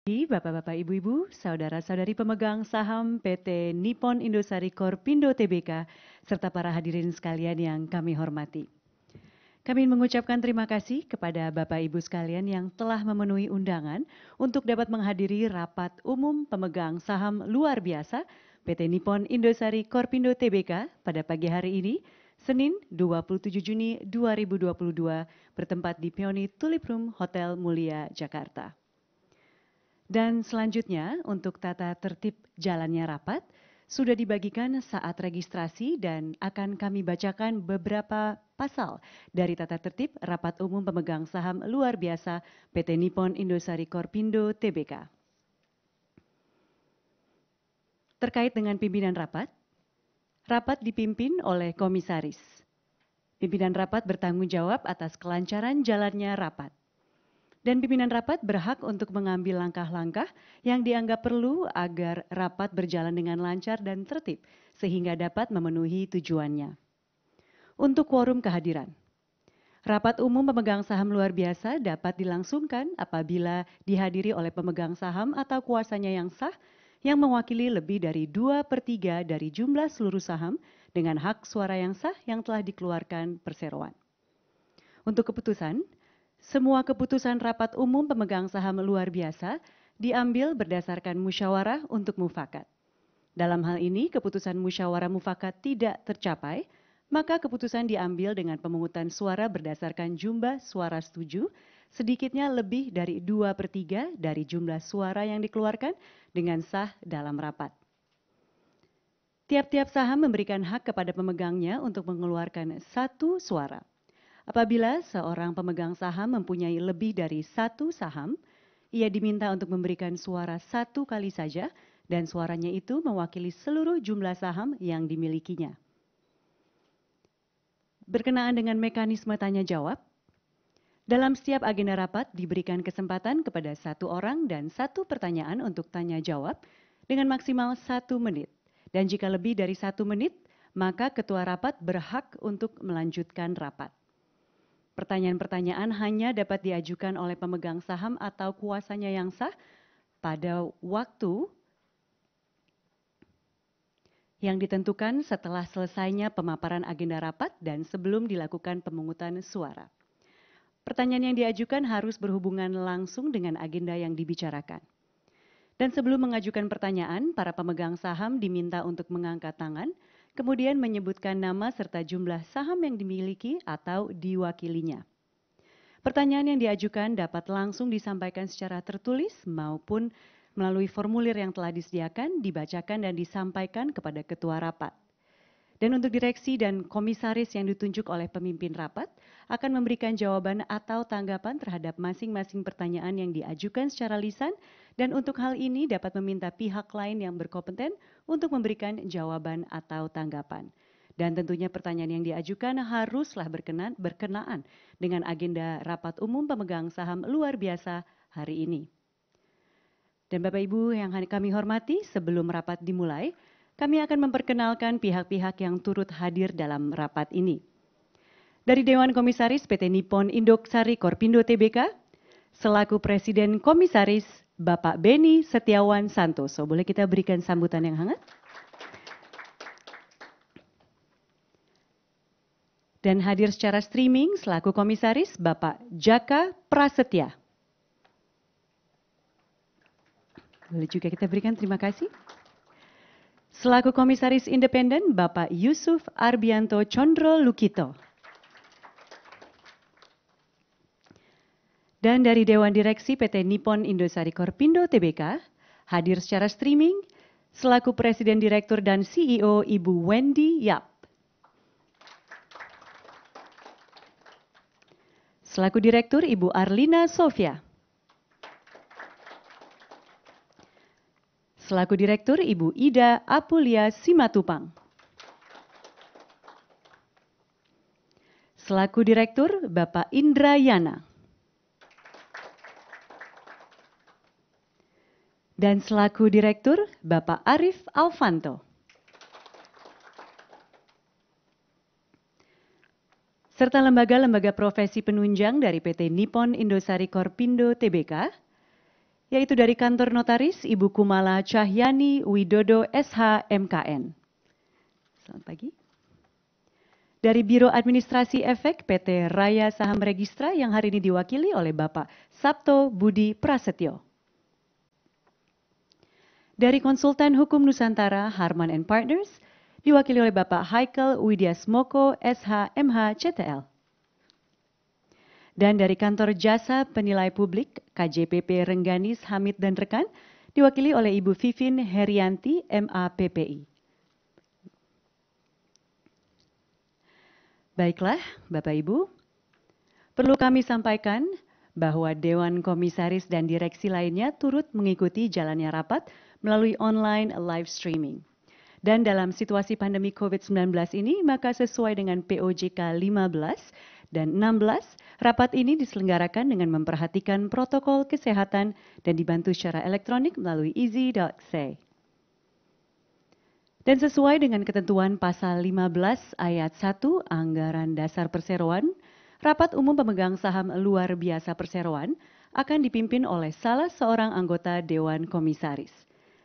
Bapak-bapak, ibu-ibu, saudara-saudari pemegang saham PT Nippon Indosari Korpindo Tbk, serta para hadirin sekalian yang kami hormati. Kami mengucapkan terima kasih kepada Bapak Ibu sekalian yang telah memenuhi undangan untuk dapat menghadiri rapat umum pemegang saham luar biasa PT Nippon Indosari Korpindo Tbk pada pagi hari ini, Senin 27 Juni 2022, bertempat di Peony Tulip Room Hotel Mulia, Jakarta. Dan selanjutnya untuk tata tertib jalannya rapat sudah dibagikan saat registrasi dan akan kami bacakan beberapa pasal dari tata tertib rapat umum pemegang saham luar biasa PT Nippon Indosari Korpindo Tbk. Terkait dengan pimpinan rapat dipimpin oleh komisaris. Pimpinan rapat bertanggung jawab atas kelancaran jalannya rapat. Dan pimpinan rapat berhak untuk mengambil langkah-langkah yang dianggap perlu agar rapat berjalan dengan lancar dan tertib sehingga dapat memenuhi tujuannya. Untuk quorum kehadiran. Rapat umum pemegang saham luar biasa dapat dilangsungkan apabila dihadiri oleh pemegang saham atau kuasanya yang sah yang mewakili lebih dari 2/3 dari jumlah seluruh saham dengan hak suara yang sah yang telah dikeluarkan perseroan. Untuk keputusan, semua keputusan rapat umum pemegang saham luar biasa diambil berdasarkan musyawarah untuk mufakat. Dalam hal ini, keputusan musyawarah mufakat tidak tercapai, maka keputusan diambil dengan pemungutan suara berdasarkan jumlah suara setuju, sedikitnya lebih dari 2/3 dari jumlah suara yang dikeluarkan dengan sah dalam rapat. Tiap-tiap saham memberikan hak kepada pemegangnya untuk mengeluarkan satu suara. Apabila seorang pemegang saham mempunyai lebih dari satu saham, ia diminta untuk memberikan suara satu kali saja dan suaranya itu mewakili seluruh jumlah saham yang dimilikinya. Berkenaan dengan mekanisme tanya jawab, dalam setiap agenda rapat diberikan kesempatan kepada satu orang dan satu pertanyaan untuk tanya jawab dengan maksimal 1 menit. Dan jika lebih dari 1 menit, maka ketua rapat berhak untuk melanjutkan rapat. Pertanyaan-pertanyaan hanya dapat diajukan oleh pemegang saham atau kuasanya yang sah pada waktu yang ditentukan setelah selesainya pemaparan agenda rapat dan sebelum dilakukan pemungutan suara. Pertanyaan yang diajukan harus berhubungan langsung dengan agenda yang dibicarakan. Dan sebelum mengajukan pertanyaan, para pemegang saham diminta untuk mengangkat tangan, kemudian menyebutkan nama serta jumlah saham yang dimiliki atau diwakilinya. Pertanyaan yang diajukan dapat langsung disampaikan secara tertulis maupun melalui formulir yang telah disediakan, dibacakan dan disampaikan kepada ketua rapat. Dan untuk direksi dan komisaris yang ditunjuk oleh pemimpin rapat akan memberikan jawaban atau tanggapan terhadap masing-masing pertanyaan yang diajukan secara lisan dan untuk hal ini dapat meminta pihak lain yang berkompeten untuk memberikan jawaban atau tanggapan. Dan tentunya pertanyaan yang diajukan haruslah berkenaan dengan agenda rapat umum pemegang saham luar biasa hari ini. Dan Bapak Ibu yang kami hormati, sebelum rapat dimulai, kami akan memperkenalkan pihak-pihak yang turut hadir dalam rapat ini. Dari Dewan Komisaris PT Nippon Indosari Korpindo Tbk, selaku Presiden Komisaris Bapak Beni Setiawan Santoso. Boleh kita berikan sambutan yang hangat? Dan hadir secara streaming selaku Komisaris Bapak Jaka Prasetya. Boleh juga kita berikan terima kasih. Selaku Komisaris Independen Bapak Yusuf Arbianto Condro Lukito. Dan dari Dewan Direksi PT Nippon Indosari Korpindo Tbk, hadir secara streaming selaku Presiden Direktur dan CEO Ibu Wendy Yap. Selaku Direktur Ibu Arlina Sofia. Selaku Direktur Ibu Ida Apulia Simatupang. Selaku Direktur Bapak Indra Yana. Dan selaku Direktur Bapak Arif Alfanto. Serta lembaga-lembaga profesi penunjang dari PT Nippon Indosari Korpindo Tbk yaitu dari kantor notaris Ibu Kumala Cahyani Widodo SH MKN. Selamat pagi. Dari Biro Administrasi Efek PT Raya Saham Registra yang hari ini diwakili oleh Bapak Sabto Budi Prasetyo. Dari Konsultan Hukum Nusantara Harman & Partners, diwakili oleh Bapak Haikel Widyasmoko SH MH CTL. Dan dari Kantor Jasa Penilai Publik KJPP Rengganis Hamid dan Rekan, diwakili oleh Ibu Vivin Herianti MAPPI. Baiklah, Bapak Ibu, perlu kami sampaikan bahwa Dewan Komisaris dan Direksi lainnya turut mengikuti jalannya rapat melalui online live streaming. Dan dalam situasi pandemi COVID-19 ini, maka sesuai dengan POJK 15 dan 16, rapat ini diselenggarakan dengan memperhatikan protokol kesehatan dan dibantu secara elektronik melalui easy.say. Dan sesuai dengan ketentuan pasal 15 ayat 1 Anggaran Dasar Perseroan, rapat umum pemegang saham luar biasa Perseroan akan dipimpin oleh salah seorang anggota Dewan Komisaris.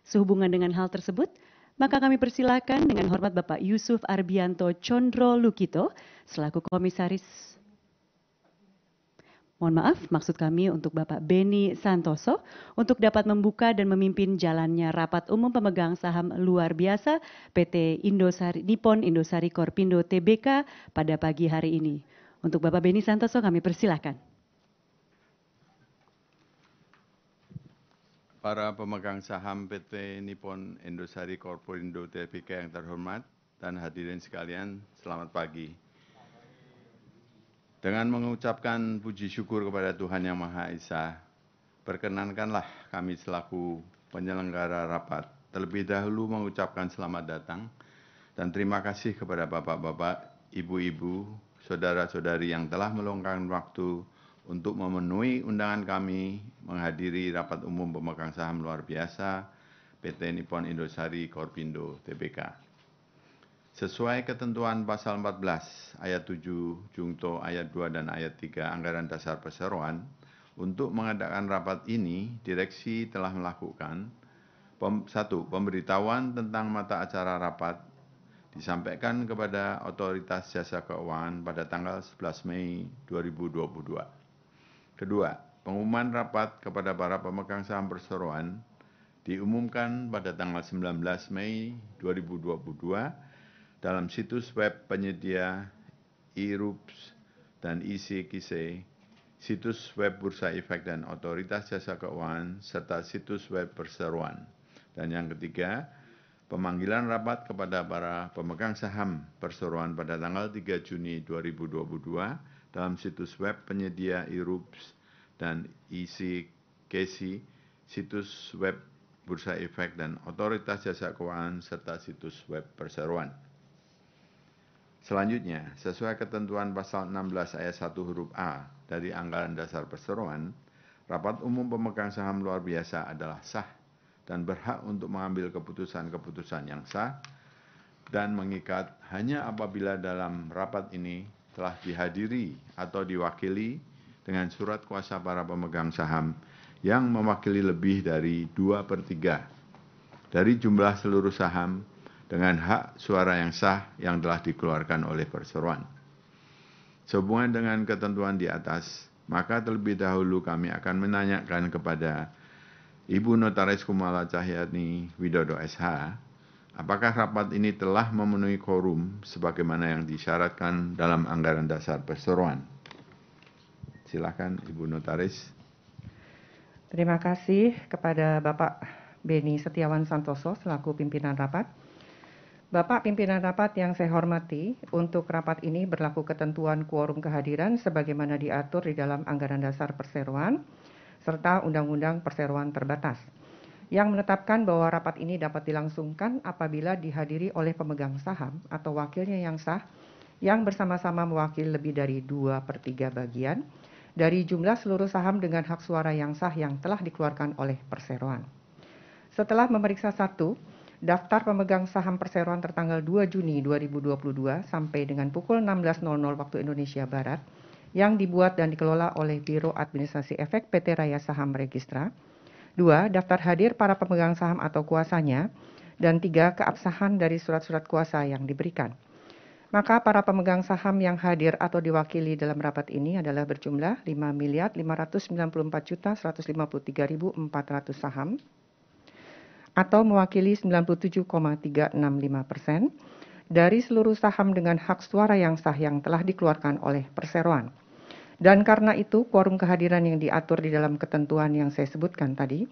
Sehubungan dengan hal tersebut, maka kami persilakan dengan hormat Bapak Yusuf Arbianto Condro Lukito selaku Komisaris. Mohon maaf, maksud kami untuk Bapak Beni Santoso untuk dapat membuka dan memimpin jalannya rapat umum pemegang saham luar biasa PT Nippon Indosari Korpindo Tbk pada pagi hari ini. Untuk Bapak Beni Santoso kami persilakan. Para pemegang saham PT Nippon Indosari Korpindo Tbk yang terhormat dan hadirin sekalian, selamat pagi. Dengan mengucapkan puji syukur kepada Tuhan Yang Maha Esa, perkenankanlah kami selaku penyelenggara rapat terlebih dahulu mengucapkan selamat datang dan terima kasih kepada bapak-bapak, ibu-ibu, saudara-saudari yang telah meluangkan waktu untuk memenuhi undangan kami menghadiri rapat umum pemegang saham luar biasa PT Nippon Indosari Korpindo Tbk. Sesuai ketentuan pasal 14 ayat 7 Jungto ayat 2 dan ayat 3 Anggaran Dasar Perseroan, untuk mengadakan rapat ini, direksi telah melakukan 1. Pemberitahuan tentang mata acara rapat disampaikan kepada Otoritas Jasa Keuangan pada tanggal 11 Mei 2022. Kedua, pengumuman rapat kepada para pemegang saham perseroan diumumkan pada tanggal 19 Mei 2022 dalam situs web penyedia IRUPS dan ICKISE, situs web Bursa Efek dan Otoritas Jasa Keuangan, serta situs web perseroan. Dan yang ketiga, pemanggilan rapat kepada para pemegang saham perseroan pada tanggal 3 Juni 2022 dalam situs web penyedia IRUPS dan ICKISE, situs web Bursa Efek dan Otoritas Jasa Keuangan, serta situs web perseroan. Selanjutnya, sesuai ketentuan pasal 16 ayat 1 huruf A dari Anggaran Dasar Perseroan, rapat umum pemegang saham luar biasa adalah sah dan berhak untuk mengambil keputusan-keputusan yang sah dan mengikat hanya apabila dalam rapat ini telah dihadiri atau diwakili dengan surat kuasa para pemegang saham yang mewakili lebih dari 2/3 dari jumlah seluruh saham dengan hak suara yang sah yang telah dikeluarkan oleh perseroan. Sehubungan dengan ketentuan di atas, maka terlebih dahulu kami akan menanyakan kepada Ibu Notaris Kumala Cahyani Widodo SH, apakah rapat ini telah memenuhi quorum sebagaimana yang disyaratkan dalam Anggaran Dasar Perseroan. Silakan Ibu Notaris. Terima kasih kepada Bapak Beni Setiawan Santoso selaku pimpinan rapat. Bapak pimpinan rapat yang saya hormati, untuk rapat ini berlaku ketentuan quorum kehadiran sebagaimana diatur di dalam Anggaran Dasar Perseroan serta Undang-Undang Perseroan Terbatas, yang menetapkan bahwa rapat ini dapat dilangsungkan apabila dihadiri oleh pemegang saham atau wakilnya yang sah yang bersama-sama mewakili lebih dari 2/3 bagian dari jumlah seluruh saham dengan hak suara yang sah yang telah dikeluarkan oleh perseroan. Setelah memeriksa daftar pemegang saham perseroan tertanggal 2 Juni 2022 sampai dengan pukul 16.00 waktu Indonesia Barat yang dibuat dan dikelola oleh Biro Administrasi Efek PT Raya Saham Registra, 2. Daftar hadir para pemegang saham atau kuasanya. Dan 3. Keabsahan dari surat-surat kuasa yang diberikan. Maka para pemegang saham yang hadir atau diwakili dalam rapat ini adalah berjumlah 5.594.153.400 saham atau mewakili 97,365% dari seluruh saham dengan hak suara yang sah yang telah dikeluarkan oleh perseroan. Dan karena itu, quorum kehadiran yang diatur di dalam ketentuan yang saya sebutkan tadi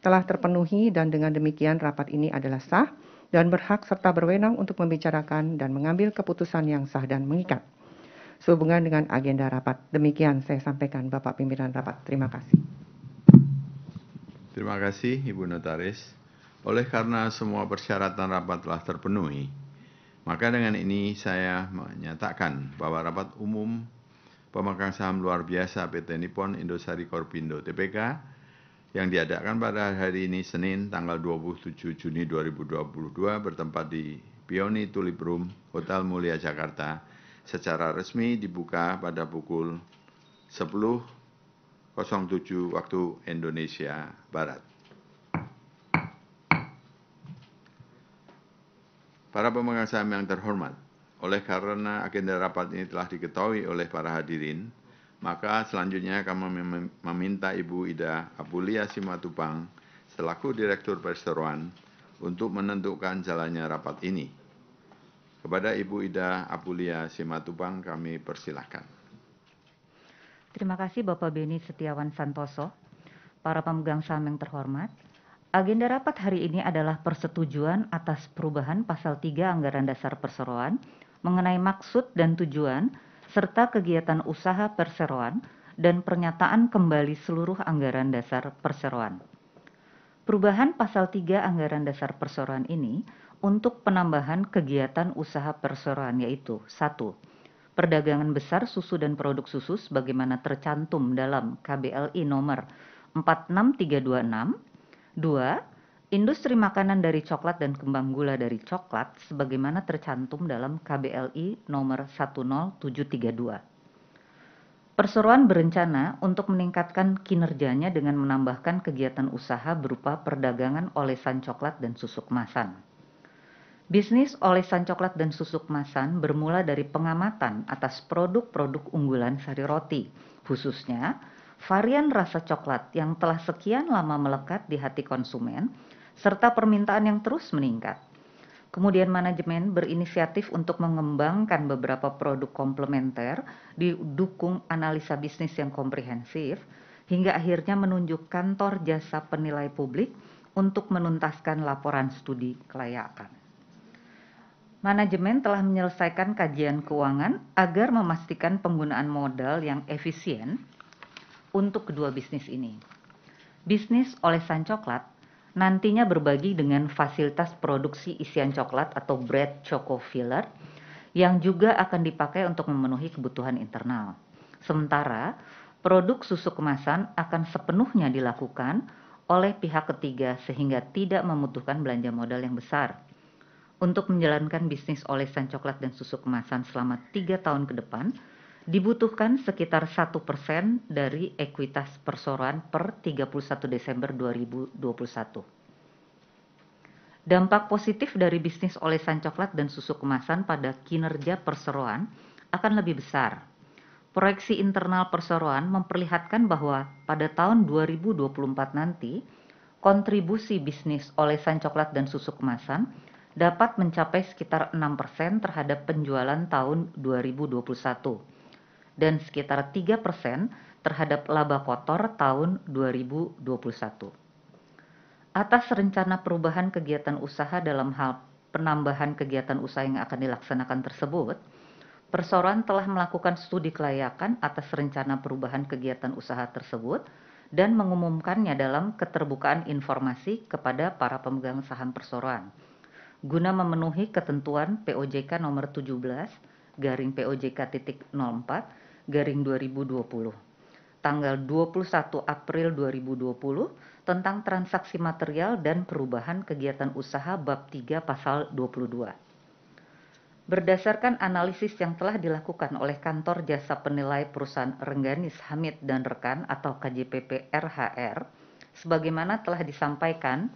telah terpenuhi dan dengan demikian rapat ini adalah sah dan berhak serta berwenang untuk membicarakan dan mengambil keputusan yang sah dan mengikat. Sehubungan dengan agenda rapat. Demikian saya sampaikan Bapak Pimpinan Rapat. Terima kasih. Terima kasih Ibu Notaris. Oleh karena semua persyaratan rapat telah terpenuhi, maka dengan ini saya menyatakan bahwa rapat umum pemegang saham luar biasa PT Nippon Indosari Korpindo Tbk yang diadakan pada hari ini Senin tanggal 27 Juni 2022 bertempat di Peony Tulip Room, Hotel Mulia Jakarta, secara resmi dibuka pada pukul 10.07 waktu Indonesia Barat. Para pemegang saham yang terhormat, oleh karena agenda rapat ini telah diketahui oleh para hadirin, maka selanjutnya kami meminta Ibu Ida Apulia Simatupang selaku Direktur Perseroan untuk menentukan jalannya rapat ini. Kepada Ibu Ida Apulia Simatupang kami persilahkan. Terima kasih Bapak Beni Setiawan Santoso. Para pemegang saham yang terhormat, agenda rapat hari ini adalah persetujuan atas perubahan pasal 3 Anggaran Dasar Perseroan mengenai maksud dan tujuan serta kegiatan usaha perseroan dan pernyataan kembali seluruh anggaran dasar perseroan. Perubahan pasal 3 Anggaran Dasar Perseroan ini untuk penambahan kegiatan usaha perseroan yaitu 1. Perdagangan besar susu dan produk susu sebagaimana tercantum dalam KBLI nomor 46326. 2. Industri makanan dari coklat dan kembang gula dari coklat sebagaimana tercantum dalam KBLI nomor 10732. Perseroan berencana untuk meningkatkan kinerjanya dengan menambahkan kegiatan usaha berupa perdagangan olesan coklat dan susu kemasan. Bisnis olesan coklat dan susu kemasan bermula dari pengamatan atas produk-produk unggulan sari roti, khususnya varian rasa coklat yang telah sekian lama melekat di hati konsumen, serta permintaan yang terus meningkat. Kemudian manajemen berinisiatif untuk mengembangkan beberapa produk komplementer didukung analisa bisnis yang komprehensif, hingga akhirnya menunjuk kantor jasa penilai publik untuk menuntaskan laporan studi kelayakan. Manajemen telah menyelesaikan kajian keuangan agar memastikan penggunaan modal yang efisien untuk kedua bisnis ini. Bisnis olesan coklat nantinya berbagi dengan fasilitas produksi isian coklat atau bread choco filler yang juga akan dipakai untuk memenuhi kebutuhan internal. Sementara produk susu kemasan akan sepenuhnya dilakukan oleh pihak ketiga sehingga tidak membutuhkan belanja modal yang besar. Untuk menjalankan bisnis olesan coklat dan susu kemasan selama 3 tahun ke depan, dibutuhkan sekitar 1% dari ekuitas perseroan per 31 Desember 2021. Dampak positif dari bisnis olesan coklat dan susu kemasan pada kinerja perseroan akan lebih besar. Proyeksi internal perseroan memperlihatkan bahwa pada tahun 2024 nanti, kontribusi bisnis olesan coklat dan susu kemasan dapat mencapai sekitar 6% terhadap penjualan tahun 2021. Dan sekitar 3% terhadap laba kotor tahun 2021. Atas rencana perubahan kegiatan usaha dalam hal penambahan kegiatan usaha yang akan dilaksanakan tersebut, perseroan telah melakukan studi kelayakan atas rencana perubahan kegiatan usaha tersebut dan mengumumkannya dalam keterbukaan informasi kepada para pemegang saham perseroan, guna memenuhi ketentuan POJK nomor 17/POJK.04/2020 tanggal 21 April 2020 tentang transaksi material dan perubahan kegiatan usaha bab 3 pasal 22. Berdasarkan analisis yang telah dilakukan oleh kantor jasa penilai perusahaan Rengganis Hamid dan Rekan atau KJPP RHR sebagaimana telah disampaikan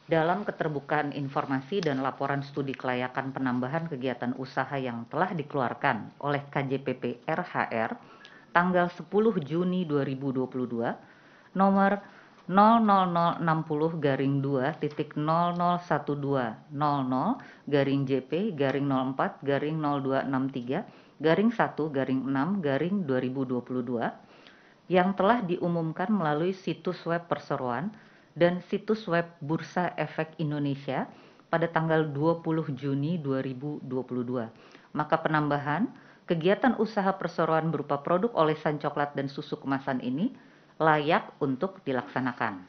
dalam keterbukaan informasi dan laporan studi kelayakan penambahan kegiatan usaha yang telah dikeluarkan oleh KJPP RHR tanggal 10 Juni 2022 nomor 000000004/04/0263/1/6/2022 yang telah diumumkan melalui situs web Perseroan dan situs web Bursa Efek Indonesia pada tanggal 20 Juni 2022. Maka penambahan kegiatan usaha perseroan berupa produk olesan coklat dan susu kemasan ini layak untuk dilaksanakan.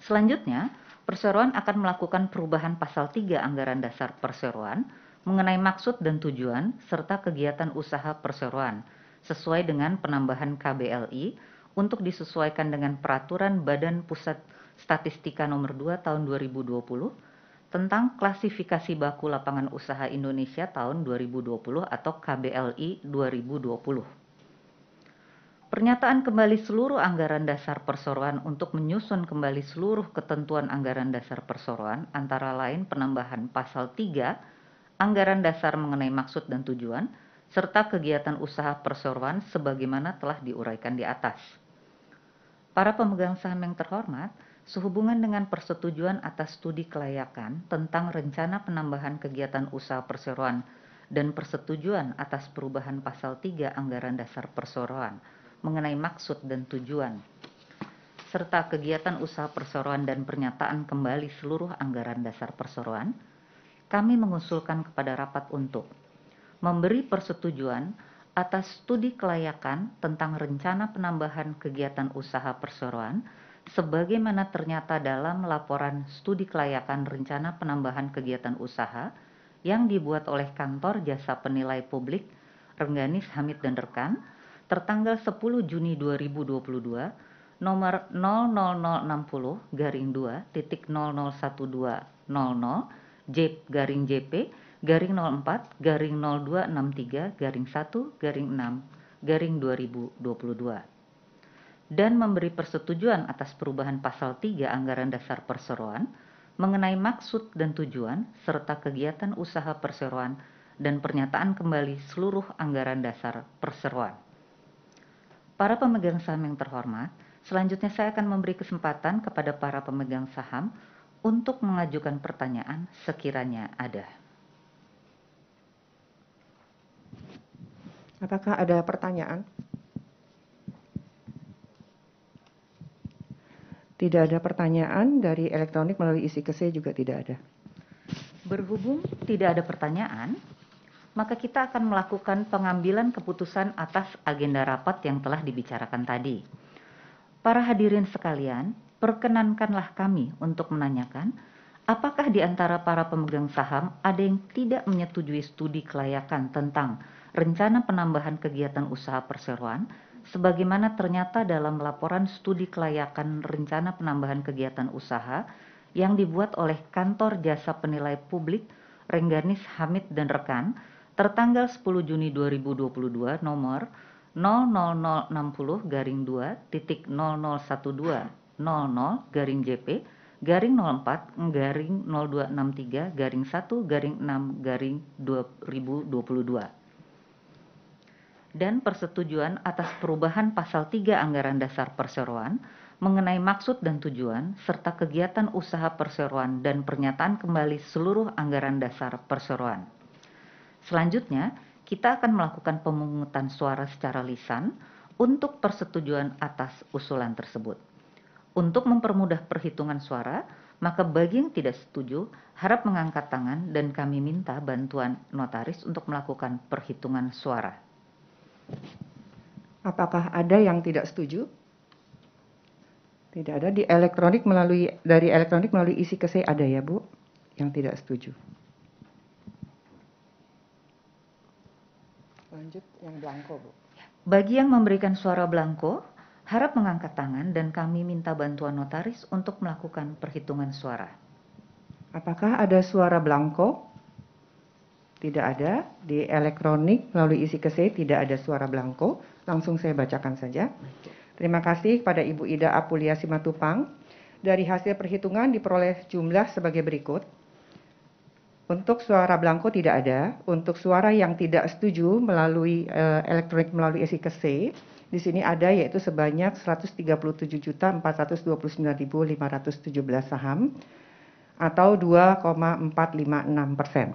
Selanjutnya, perseroan akan melakukan perubahan pasal 3 Anggaran Dasar Perseroan mengenai maksud dan tujuan serta kegiatan usaha perseroan sesuai dengan penambahan KBLI untuk disesuaikan dengan Peraturan Badan Pusat Statistika Nomor 2 Tahun 2020 tentang klasifikasi baku lapangan usaha Indonesia tahun 2020 atau KBLI 2020. Pernyataan kembali seluruh anggaran dasar perseroan untuk menyusun kembali seluruh ketentuan anggaran dasar perseroan antara lain penambahan pasal 3 Anggaran Dasar mengenai maksud dan tujuan serta kegiatan usaha perseroan sebagaimana telah diuraikan di atas. Para pemegang saham yang terhormat, sehubungan dengan persetujuan atas studi kelayakan tentang rencana penambahan kegiatan usaha perseroan dan persetujuan atas perubahan pasal 3 Anggaran Dasar Perseroan mengenai maksud dan tujuan, serta kegiatan usaha perseroan dan pernyataan kembali seluruh anggaran dasar perseroan, kami mengusulkan kepada rapat untuk memberi persetujuan atas studi kelayakan tentang rencana penambahan kegiatan usaha perseroan sebagaimana ternyata dalam laporan studi kelayakan rencana penambahan kegiatan usaha yang dibuat oleh Kantor Jasa Penilai Publik Rengganis Hamid dan rekan tertanggal 10 Juni 2022 nomor 0000000/04/0263/1/6/2022 dan memberi persetujuan atas perubahan pasal 3 Anggaran Dasar Perseroan mengenai maksud dan tujuan serta kegiatan usaha perseroan dan pernyataan kembali seluruh anggaran dasar perseroan. Para pemegang saham yang terhormat, selanjutnya saya akan memberi kesempatan kepada para pemegang saham untuk mengajukan pertanyaan sekiranya ada. Apakah ada pertanyaan? Tidak ada pertanyaan, dari elektronik melalui isi kese juga tidak ada. Berhubung tidak ada pertanyaan, maka kita akan melakukan pengambilan keputusan atas agenda rapat yang telah dibicarakan tadi. Para hadirin sekalian, perkenankanlah kami untuk menanyakan, apakah di antara para pemegang saham ada yang tidak menyetujui studi kelayakan tentang rencana penambahan kegiatan usaha perseroan, sebagaimana ternyata dalam laporan studi kelayakan rencana penambahan kegiatan usaha yang dibuat oleh Kantor Jasa Penilai Publik Rengganis Hamid dan rekan, tertanggal 10 Juni 2022 nomor 0000000/04/0263/1/6/2022 dan persetujuan atas perubahan pasal 3 Anggaran Dasar Perseroan mengenai maksud dan tujuan serta kegiatan usaha perseroan dan pernyataan kembali seluruh anggaran dasar perseroan. Selanjutnya, kita akan melakukan pemungutan suara secara lisan untuk persetujuan atas usulan tersebut. Untuk mempermudah perhitungan suara, maka bagi yang tidak setuju, harap mengangkat tangan dan kami minta bantuan notaris untuk melakukan perhitungan suara. Apakah ada yang tidak setuju? Tidak ada. Dari elektronik melalui isi kese ada ya, Bu, yang tidak setuju. Lanjut yang blanko, Bu. Bagi yang memberikan suara blanko, harap mengangkat tangan dan kami minta bantuan notaris untuk melakukan perhitungan suara. Apakah ada suara blanko? Tidak ada. Di elektronik melalui isi kese tidak ada suara blanko. Langsung saya bacakan saja. Terima kasih kepada Ibu Ida Apulia Simatupang. Dari hasil perhitungan diperoleh jumlah sebagai berikut. Untuk suara blanko tidak ada. Untuk suara yang tidak setuju melalui elektronik melalui SIKC, di sini ada yaitu sebanyak 137.429.517 saham atau 2,456%.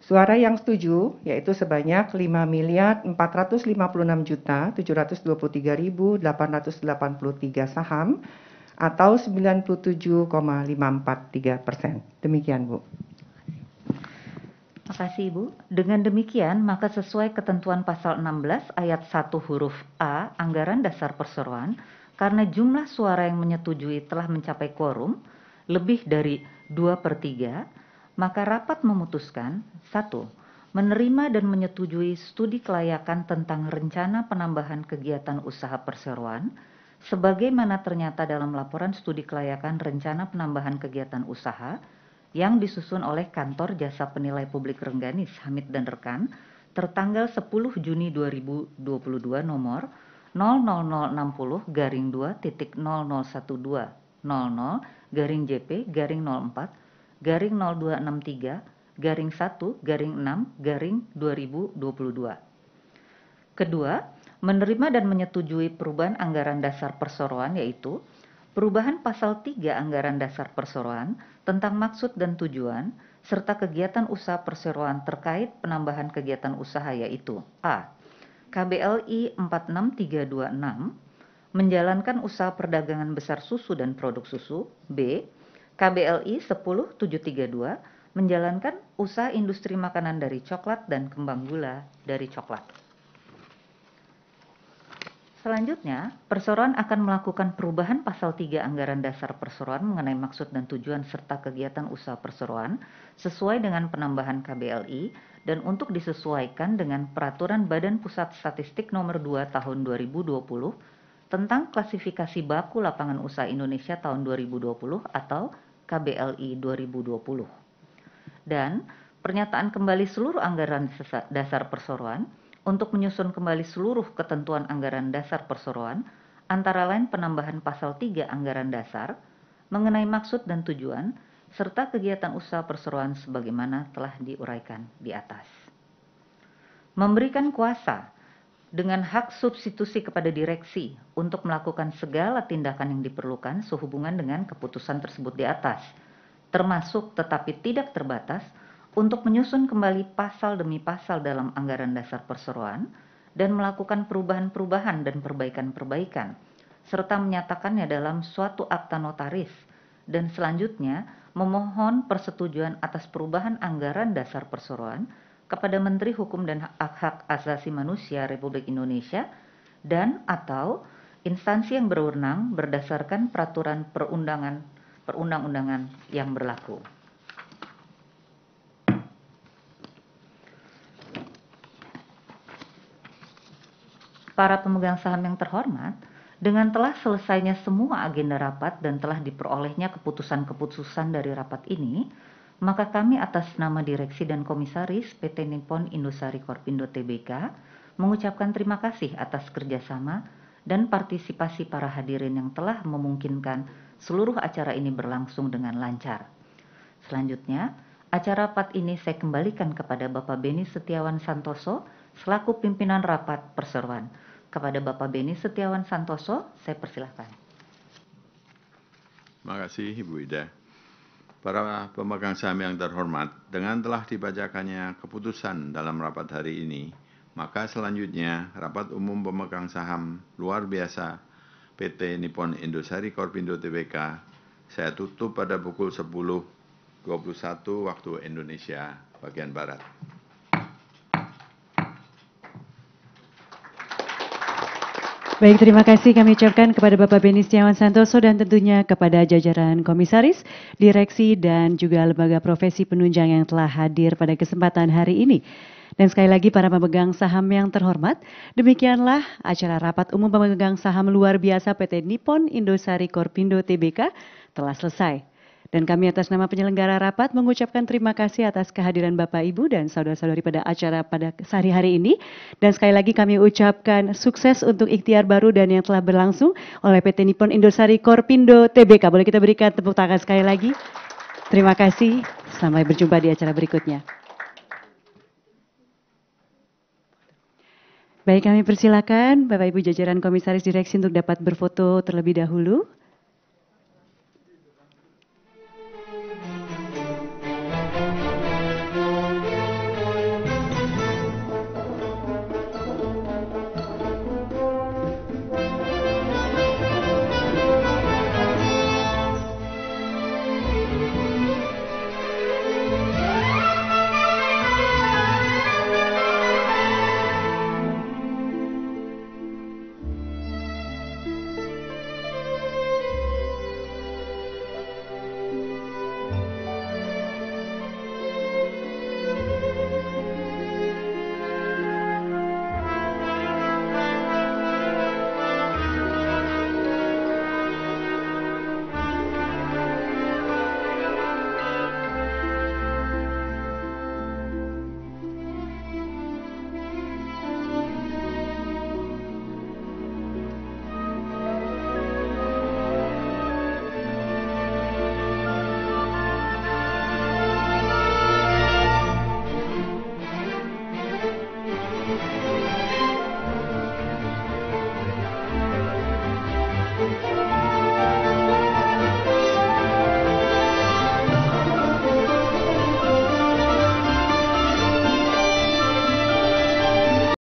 Suara yang setuju yaitu sebanyak 5.456.723.883 saham atau 97,543%. Demikian, Bu. Terima kasih, Ibu. Dengan demikian, maka sesuai ketentuan pasal 16 ayat 1 huruf A Anggaran Dasar Perseroan, karena jumlah suara yang menyetujui telah mencapai quorum lebih dari 2/3, maka rapat memutuskan 1. Menerima dan menyetujui studi kelayakan tentang rencana penambahan kegiatan usaha perseroan sebagaimana ternyata dalam laporan studi kelayakan rencana penambahan kegiatan usaha yang disusun oleh Kantor Jasa Penilai Publik Rengganis Hamid dan rekan tertanggal 10 Juni 2022 nomor 000000000/02-0263/1-6/6/2022. Kedua, menerima dan menyetujui perubahan anggaran dasar perseroan yaitu perubahan pasal 3 Anggaran Dasar Perseroan tentang maksud dan tujuan serta kegiatan usaha perseroan terkait penambahan kegiatan usaha yaitu A. KBLI 46326 menjalankan usaha perdagangan besar susu dan produk susu. B. KBLI 10732 menjalankan usaha industri makanan dari coklat dan kembang gula dari coklat. Selanjutnya, perseroan akan melakukan perubahan pasal 3 Anggaran Dasar Perseroan mengenai maksud dan tujuan serta kegiatan usaha perseroan sesuai dengan penambahan KBLI dan untuk disesuaikan dengan Peraturan Badan Pusat Statistik Nomor 2 Tahun 2020 tentang klasifikasi baku lapangan usaha Indonesia tahun 2020 atau KBLI 2020. Dan pernyataan kembali seluruh anggaran dasar perseroan untuk menyusun kembali seluruh ketentuan anggaran dasar perseroan, antara lain penambahan pasal 3 anggaran dasar, mengenai maksud dan tujuan, serta kegiatan usaha perseroan sebagaimana telah diuraikan di atas. Memberikan kuasa dengan hak substitusi kepada direksi untuk melakukan segala tindakan yang diperlukan sehubungan dengan keputusan tersebut di atas, termasuk tetapi tidak terbatas, untuk menyusun kembali pasal demi pasal dalam anggaran dasar perseroan dan melakukan perubahan-perubahan dan perbaikan-perbaikan, serta menyatakannya dalam suatu akta notaris, dan selanjutnya memohon persetujuan atas perubahan anggaran dasar perseroan kepada Menteri Hukum dan Hak Asasi Manusia Republik Indonesia dan atau instansi yang berwenang berdasarkan peraturan perundang-undangan yang berlaku. Para pemegang saham yang terhormat, dengan telah selesainya semua agenda rapat dan telah diperolehnya keputusan-keputusan dari rapat ini, maka kami atas nama Direksi dan Komisaris PT Nippon Indosari Korpindo Tbk mengucapkan terima kasih atas kerjasama dan partisipasi para hadirin yang telah memungkinkan seluruh acara ini berlangsung dengan lancar. Selanjutnya, acara rapat ini saya kembalikan kepada Bapak Beni Setiawan Santoso selaku pimpinan rapat perseroan. Kepada Bapak Beni Setiawan Santoso, saya persilahkan. Terima kasih Ibu Ida. Para pemegang saham yang terhormat, dengan telah dibacakannya keputusan dalam rapat hari ini, maka selanjutnya rapat umum pemegang saham luar biasa PT Nippon Indosari Korpindo Tbk saya tutup pada pukul 10.21 waktu Indonesia bagian Barat. Baik, terima kasih kami ucapkan kepada Bapak Beni Setiawan Santoso dan tentunya kepada jajaran komisaris, direksi, dan juga lembaga profesi penunjang yang telah hadir pada kesempatan hari ini. Dan sekali lagi para pemegang saham yang terhormat, demikianlah acara rapat umum pemegang saham luar biasa PT Nippon Indosari Korpindo Tbk telah selesai. Dan kami atas nama penyelenggara rapat mengucapkan terima kasih atas kehadiran Bapak, Ibu, dan saudara-saudari pada acara pada sehari-hari ini. Dan sekali lagi kami ucapkan sukses untuk ikhtiar baru dan yang telah berlangsung oleh PT Nippon Indosari Korpindo Tbk. Boleh kita berikan tepuk tangan sekali lagi. Terima kasih. Sampai berjumpa di acara berikutnya. Baik, kami persilakan Bapak Ibu jajaran Komisaris Direksi untuk dapat berfoto terlebih dahulu.